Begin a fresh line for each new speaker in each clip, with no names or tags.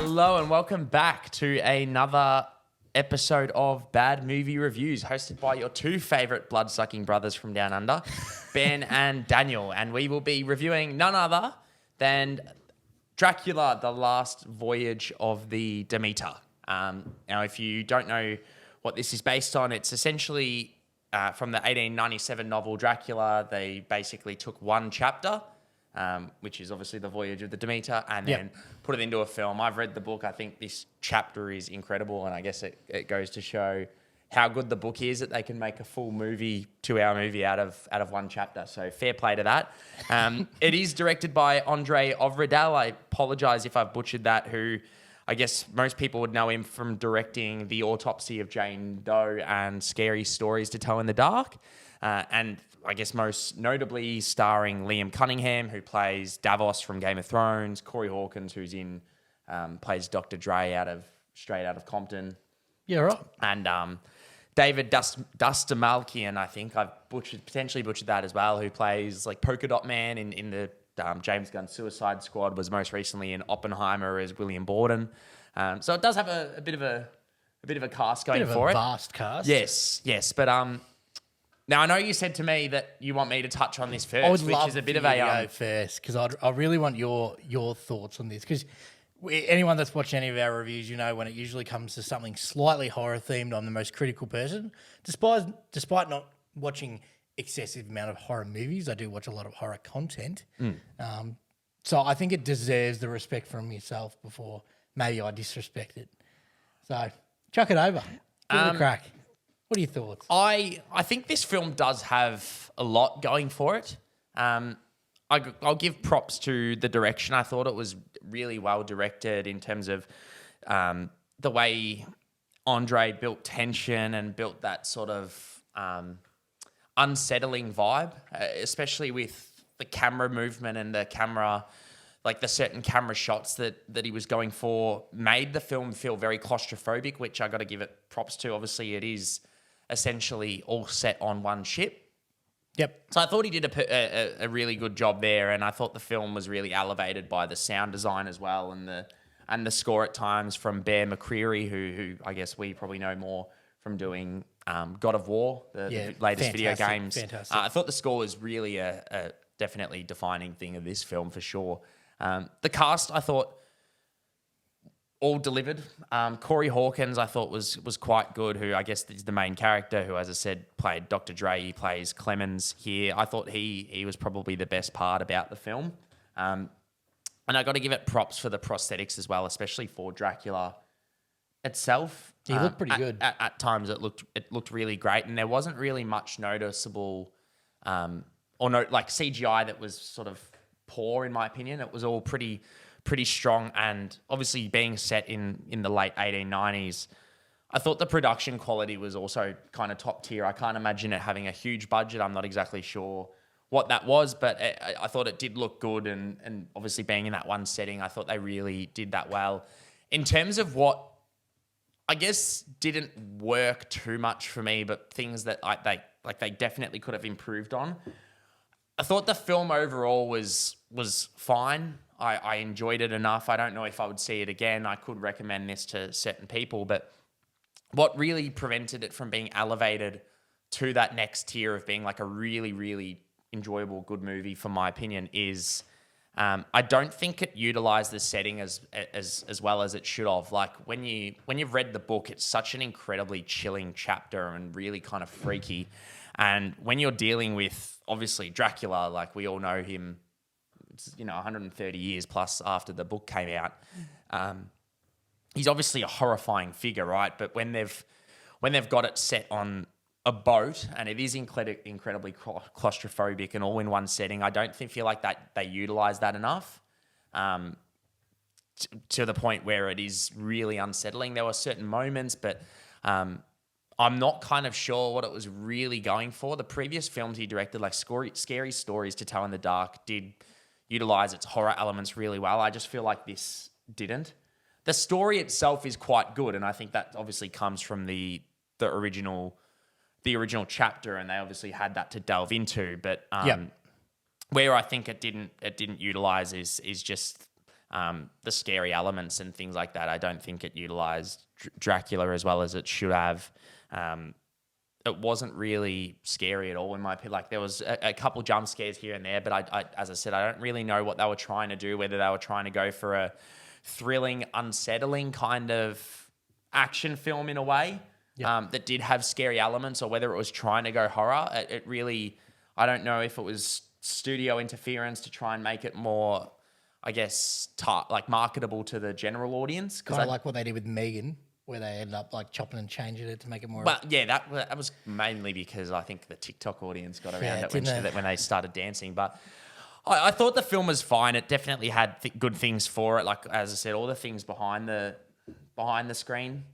Hello and welcome back to another episode of Bad Movie Reviews, hosted by your two favourite blood-sucking brothers from down under, Ben and Daniel. And we will be reviewing none other than Dracula, the last voyage of the Demeter. Now, if you don't know what this is based on, it's essentially from the 1897 novel Dracula. They basically took one chapter, which is obviously the voyage of the Demeter, and then put it into a film. I've read the book. I think this chapter is incredible, and I guess it goes to show how good the book is that they can make a full movie, 2-hour movie out of one chapter. So fair play to that. It is directed by Andre Ovredal. I apologise if I've butchered that, who I guess most people would know him from directing The Autopsy of Jane Doe and Scary Stories to Tell in the Dark. And I guess most notably starring Liam Cunningham, who plays Davos from Game of Thrones, Corey Hawkins, who's in plays Dr. Dre straight out of Compton.
Yeah, right.
And David Dustamalkian, I think I've potentially butchered that as well, who plays like Polka Dot Man in the James Gunn Suicide Squad, was most recently in Oppenheimer as William Borden. So it does have a bit of a cast going for it.
Vast cast.
Yes, but now I know you said to me that you want me to touch on this first,
I would
which
love
is a bit of
for you to
a
go first, because I really want your thoughts on this, because anyone that's watched any of our reviews, you know, when it usually comes to something slightly horror themed, I'm the most critical person. Despite not watching excessive amount of horror movies, I do watch a lot of horror content. So I think it deserves the respect from yourself before maybe I disrespect it. So chuck it over. Give it a crack. What are your thoughts?
I think this film does have a lot going for it. I'll give props to the direction. I thought it was really well directed in terms of the way Andre built tension and built that sort of unsettling vibe, especially with the camera movement and the camera, like the certain camera shots that he was going for, made the film feel very claustrophobic, which I got to give it props to. Obviously, it is essentially all set on one ship.
Yep.
So I thought he did a really good job there, and I thought the film was really elevated by the sound design as well, and the score at times from Bear McCreary, who I guess we probably know more from doing God of War, the latest video games.
Fantastic.
I thought the score was really a definitely defining thing of this film for sure. The cast, I thought, all delivered. Corey Hawkins, I thought, was quite good, who I guess is the main character, who, as I said, played Dr. Dre. He plays Clemens here. I thought he was probably the best part about the film. And I got to give it props for the prosthetics as well, especially for Dracula itself.
He looked pretty good.
At times it looked really great, and there wasn't really much noticeable like CGI that was sort of poor, in my opinion. It was all pretty strong, and obviously being set in the late 1890s, I thought the production quality was also kind of top tier. I can't imagine it having a huge budget. I'm not exactly sure what that was, but I thought it did look good, and obviously being in that one setting, I thought they really did that well. In terms of what I guess didn't work too much for me, but things that they definitely could have improved on, I thought the film overall was fine. I enjoyed it enough. I don't know if I would see it again. I could recommend this to certain people, but what really prevented it from being elevated to that next tier of being like a really, really enjoyable, good movie, for my opinion, is I don't think it utilized the setting as well as it should have. Like when you've read the book, it's such an incredibly chilling chapter and really kind of freaky. And when you're dealing with, obviously, Dracula, like we all know him, 130 years plus after the book came out, he's obviously a horrifying figure, right? But when they've got it set on a boat, and it is incredibly claustrophobic and all in one setting, I don't feel like that they utilize that enough to the point where it is really unsettling. There were certain moments, but I'm not kind of sure what it was really going for. The previous films he directed, like Scary Stories to Tell in the Dark, did utilize its horror elements really well. I just feel like this didn't. The story itself is quite good, and I think that obviously comes from the original chapter, and they obviously had that to delve into. But where I think it didn't utilize is just the scary elements and things like that. I don't think it utilized Dracula as well as it should have. It wasn't really scary at all in my opinion. Like there was a couple jump scares here and there, but I, as I said, I don't really know what they were trying to do, whether they were trying to go for a thrilling, unsettling kind of action film in a way that did have scary elements, or whether it was trying to go horror. It really, I don't know if it was studio interference to try and make it more, I guess, like marketable to the general audience.
Kind of like what they did with Megan, where they ended up like chopping and changing it to make it more.
Well, yeah, that was mainly because I think the TikTok audience got around it when they started dancing. But I thought the film was fine. It definitely had good things for it. Like as I said, all the things behind the screen,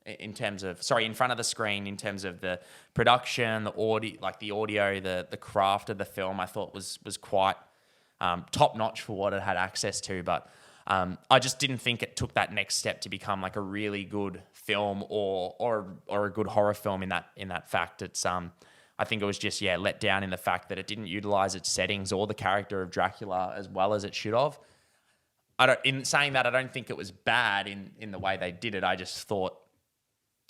in terms of in front of the screen, in terms of the production, the audio, the craft of the film, I thought was quite top notch for what it had access to. But I just didn't think it took that next step to become like a really good film or a good horror film in that fact. It's I think it was just let down in the fact that it didn't utilize its settings or the character of Dracula as well as it should have. In saying that, I don't think it was bad in the way they did it. I just thought,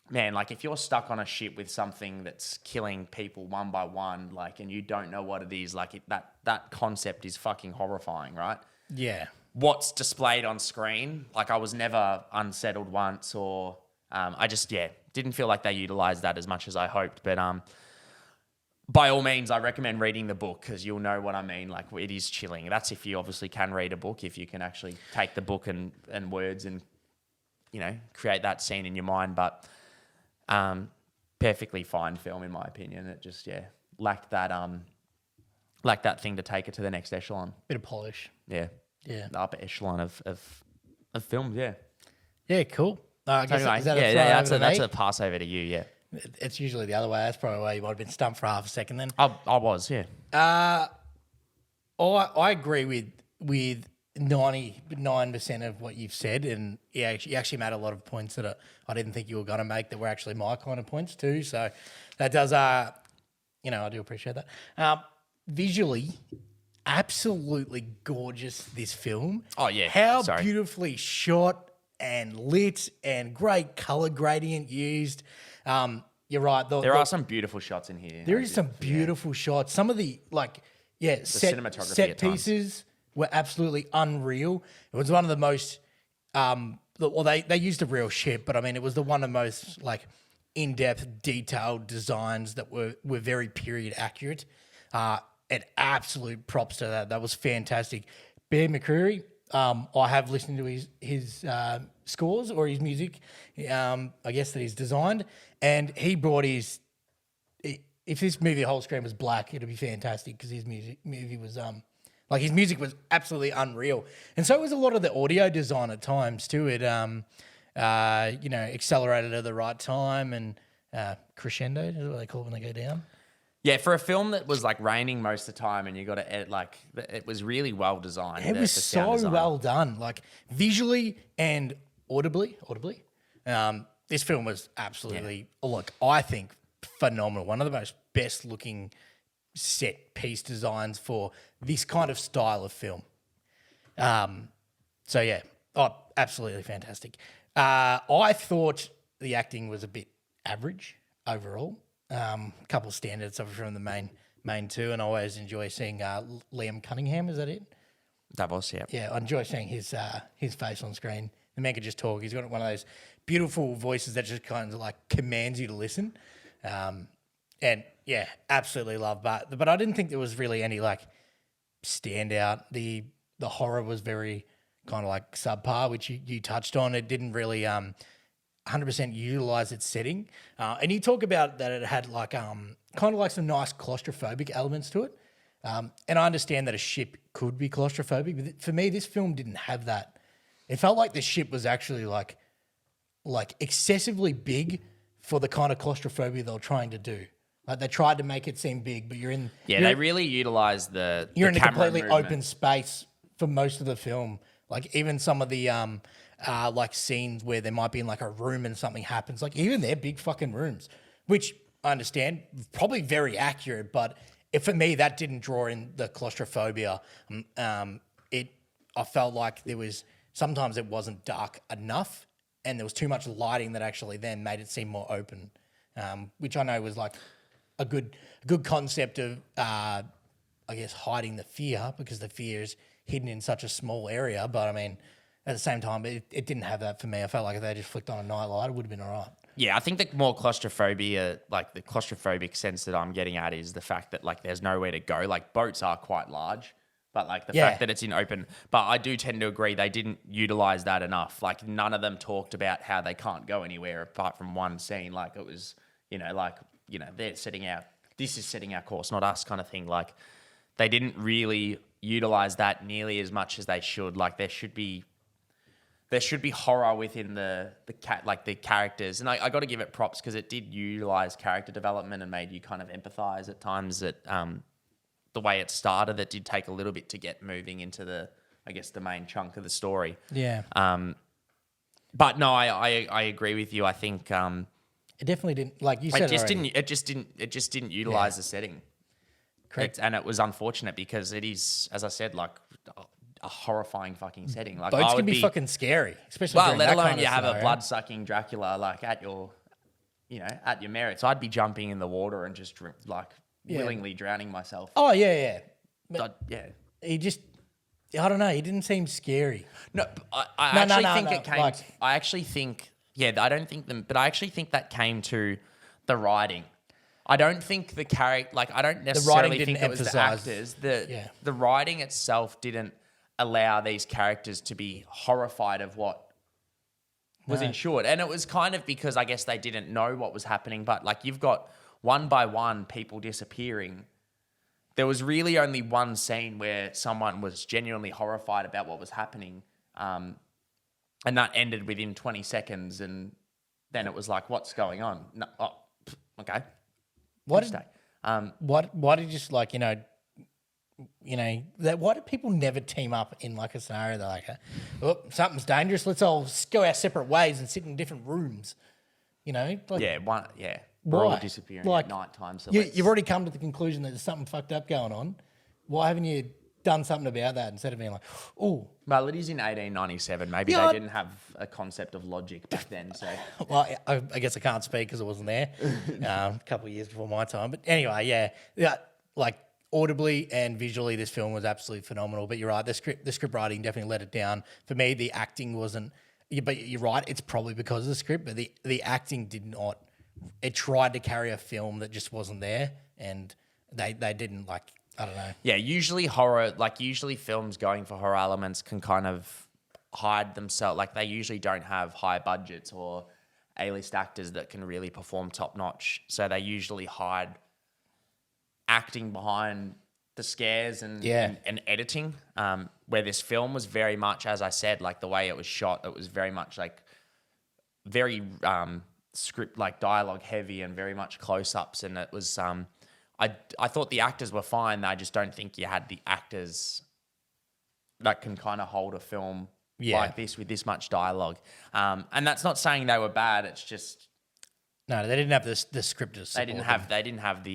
man, like if you're stuck on a ship with something that's killing people one by one, like, and you don't know what it is, like that concept is fucking horrifying, right?
Yeah.
What's displayed on screen, like I was never unsettled once, or I just didn't feel like they utilized that as much as I hoped. But by all means, I recommend reading the book because you'll know what I mean. Like it is chilling. That's if you obviously can read a book, if you can actually take the book and words and create that scene in your mind. But perfectly fine film in my opinion. It just lacked that thing to take it to the next echelon.
Bit of polish.
Yeah. The upper echelon of films, yeah.
Yeah, cool. I guess
anyway,
is that
that's a pass over to you, yeah.
It's usually the other way. That's probably why you might have been stumped for half a second then.
I was, yeah.
I agree with 99% of what you've said, and you actually made a lot of points that I didn't think you were going to make that were actually my kind of points too. So that does, I do appreciate that. Visually, absolutely gorgeous, this film.
Oh, yeah.
How beautifully shot and lit and great colour gradient used. You're right.
There are some beautiful shots in here.
There is some beautiful shots. Some of the
cinematography
set pieces were absolutely unreal. It was one of the most, they used a real ship, but I mean, it was one of the most like in-depth, detailed designs that were very period accurate. And absolute props to that. That was fantastic. Bear McCreary, I have listened to his scores or his music, I guess that he's designed, and he brought his. If this movie, the whole screen was black, it'd be fantastic because his movie was his music was absolutely unreal, and so was a lot of the audio design at times too. It accelerated at the right time and crescendo is what they call it when they go down.
Yeah, for a film that was like raining most of the time and you got to edit, it was really well designed.
It was so well done, like visually and audibly. This film was absolutely, I think, phenomenal. One of the most best looking set piece designs for this kind of style of film. Absolutely fantastic. I thought the acting was a bit average overall. A couple of standards from the main two, and I always enjoy seeing Liam Cunningham. Is that it?
That was, yeah.
Yeah, I enjoy seeing his face on screen. The man could just talk. He's got one of those beautiful voices that just kind of like commands you to listen. And yeah, absolutely love. But I didn't think there was really any like standout. The horror was very kind of like subpar, which you touched on. It didn't really 100% utilize its setting. And you talk about that it had like kind of like some nice claustrophobic elements to it. And I understand that a ship could be claustrophobic, but for me, this film didn't have that. It felt like the ship was actually like excessively big for the kind of claustrophobia they were trying to do. Like they tried to make it seem big, but
they really utilized
you're in a completely
movement.
Open space for most of the film. Like even some of the like scenes where there might be in like a room and something happens, like even they're big fucking rooms, which I understand probably very accurate, but for me that didn't draw in the claustrophobia. I felt like there was sometimes it wasn't dark enough, and there was too much lighting that actually then made it seem more open, which I know was like a good concept of, I guess, hiding the fear, because the fear is hidden in such a small area. But I mean, at the same time, it didn't have that for me. I felt like if they just flicked on a night light, it would have been all right.
Yeah, I think the more claustrophobia, like the claustrophobic sense that I'm getting at is the fact that like there's nowhere to go. Like boats are quite large, but like the fact that it's in open. But I do tend to agree they didn't utilize that enough. Like none of them talked about how they can't go anywhere apart from one scene. Like it was, they're setting out, this is setting our course, not us kind of thing. Like they didn't really utilize that nearly as much as they should. Like there should be horror within the characters, and I got to give it props because it did utilize character development and made you kind of empathize at times. That the way it started, it did take a little bit to get moving into the main chunk of the story.
Yeah.
But no, I agree with you. I think
it definitely didn't, like you said.
It just didn't utilize the setting.
Correct.
And it was unfortunate because it is, as I said, like a horrifying fucking setting. Like
boats can be fucking scary, especially during
let
that
alone
kind of
you have
scenario.
a blood-sucking Dracula like at your merits. I'd be jumping in the water and just willingly drowning myself.
Oh yeah. But
Yeah.
he just, I don't know. He didn't seem scary.
No, I actually think that came to the writing. I don't think the character, I don't necessarily think it was the actors. The writing itself didn't allow these characters to be horrified of what was ensured. And it was kind of because I guess they didn't know what was happening. But you've got one by one people disappearing. There was really only one scene where someone was genuinely horrified about what was happening. And that ended within 20 seconds. And then it was like, what's going on? No, okay.
Why did you just why do people never team up in a scenario? They're like, oh, something's dangerous. Let's all go our separate ways and sit in different rooms. We're all
disappearing at night time. So
you've already come to the conclusion that there's something fucked up going on. Why haven't you done something about that instead of being like, oh?
Well, it is in 1897. Maybe they didn't have a concept of logic back then. So,
well, I guess I can't speak because I wasn't there a couple of years before my time. But anyway, audibly and visually, this film was absolutely phenomenal. But you're right, the script writing definitely let it down. For me, the acting wasn't. But you're right, it's probably because of the script. But the acting did not. It tried to carry a film that just wasn't there, and they didn't I don't know.
Yeah, usually horror, usually films going for horror elements can kind of hide themselves. They usually don't have high budgets or A-list actors that can really perform top notch. So they usually hide acting behind the scares and editing. Where this film was very much, as I said, the way it was shot, it was very much very script, dialogue heavy and very much close-ups. And it was, I thought the actors were fine. I just don't think you had the actors that can kind of hold a film like this with this much dialogue. And that's not saying they were bad. It's just
no, they didn't have the script to support
They didn't have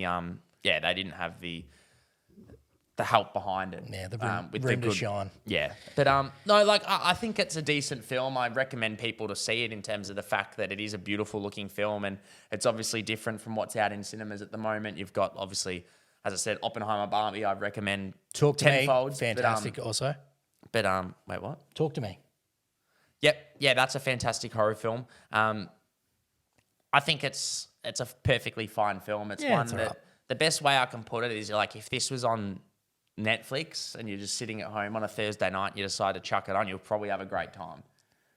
the help behind it.
Yeah, the room to shine.
Yeah, but I think it's a decent film. I recommend people to see it in terms of the fact that it is a beautiful looking film, and it's obviously different from what's out in cinemas at the moment. You've got obviously, as I said, Oppenheimer, Barbie. I recommend
Talk to
tenfold.
Me, fantastic. Also,
but wait, what?
Talk to Me.
Yep, yeah, that's a fantastic horror film. I think it's a perfectly fine film. It's one that right. The best way I can put it is if this was on Netflix and you're just sitting at home on a Thursday night and you decide to chuck it on, you'll probably have a great time.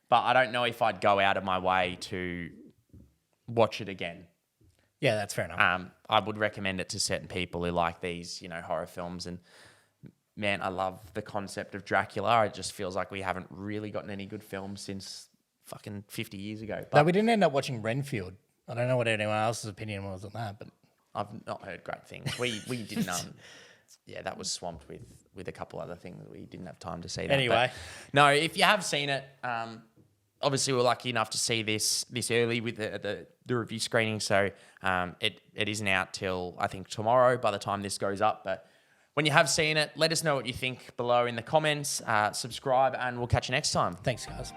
But I don't know if I'd go out of my way to watch it again.
Yeah, that's fair enough.
I would recommend it to certain people who like these, horror films. And man, I love the concept of Dracula. It just feels like we haven't really gotten any good films since fucking 50 years ago. But
no, we didn't end up watching Renfield. I don't know what anyone else's opinion was on that, but
I've not heard great things. We didn't. Yeah, that was swamped with a couple other things. We didn't have time to see that.
Anyway.
But no, if you have seen it, obviously we're lucky enough to see this early with the review screening. So it isn't out till, I think, tomorrow by the time this goes up. But when you have seen it, let us know what you think below in the comments. Subscribe, and we'll catch you next time.
Thanks, guys.